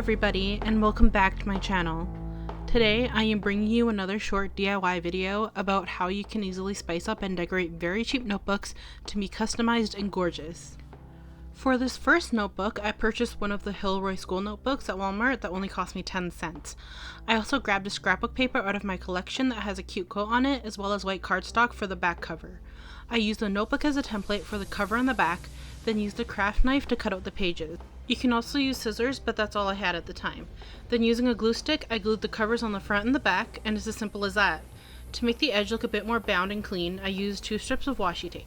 everybody, and welcome back to my channel. Today I am bringing you another short DIY video about how you can easily spice up and decorate very cheap notebooks to be customized and gorgeous. For this first notebook, I purchased one of the Hilroy school notebooks at Walmart that only cost me 10 cents. I also grabbed a scrapbook paper out of my collection that has a cute quote on it, as well as white cardstock for the back cover. I used the notebook as a template for the cover on the back, then used a craft knife to cut out the pages. You can also use scissors, but that's all I had at the time. Then using a glue stick, I glued the covers on the front and the back, and it's as simple as that. To make the edge look a bit more bound and clean, I used 2 strips of washi tape.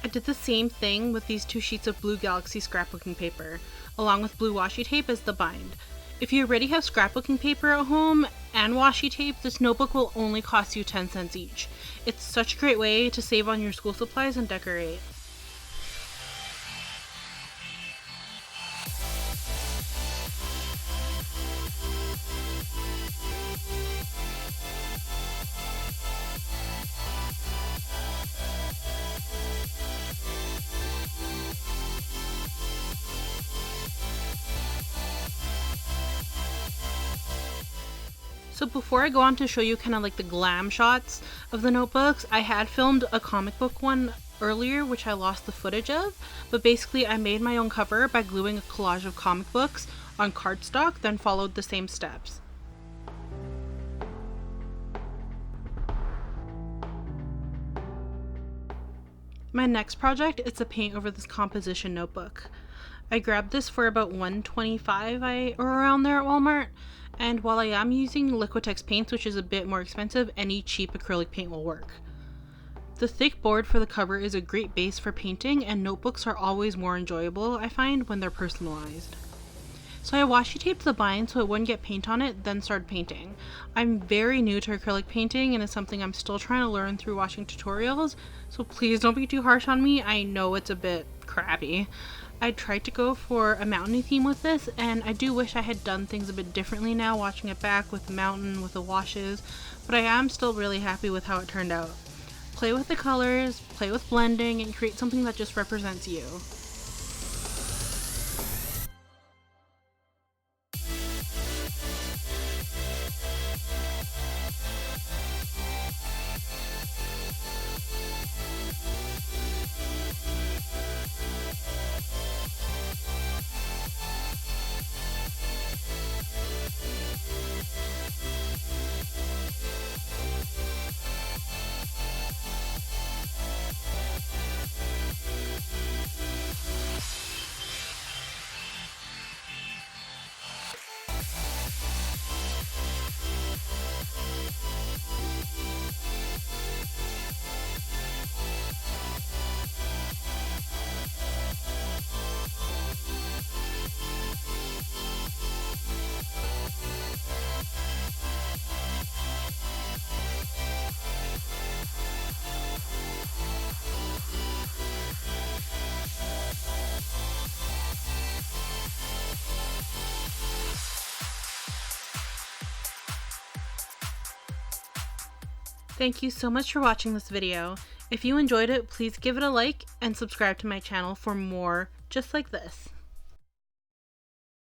I did the same thing with these 2 sheets of Blue Galaxy scrapbooking paper, along with blue washi tape as the bind. If you already have scrapbooking paper at home and washi tape, this notebook will only cost you 10 cents each. It's such a great way to save on your school supplies and decorate. So before I go on to show you kind of like the glam shots of the notebooks, I had filmed a comic book one earlier which I lost the footage of, but basically I made my own cover by gluing a collage of comic books on cardstock, then followed the same steps. My next project is to paint over this composition notebook. I grabbed this for about $1.25 or around there at Walmart, and while I am using Liquitex paints, which is a bit more expensive, any cheap acrylic paint will work. The thick board for the cover is a great base for painting, and notebooks are always more enjoyable, I find, when they're personalized. So I washi taped the bind so it wouldn't get paint on it, then started painting. I'm very new to acrylic painting and it's something I'm still trying to learn through watching tutorials, so please don't be too harsh on me. I know it's a bit crappy. I tried to go for a mountainy theme with this, and I do wish I had done things a bit differently now watching it back with the mountain, with the washes, but I am still really happy with how it turned out. Play with the colors, play with blending, and create something that just represents you. Thank you so much for watching this video. If you enjoyed it, please give it a like and subscribe to my channel for more just like this.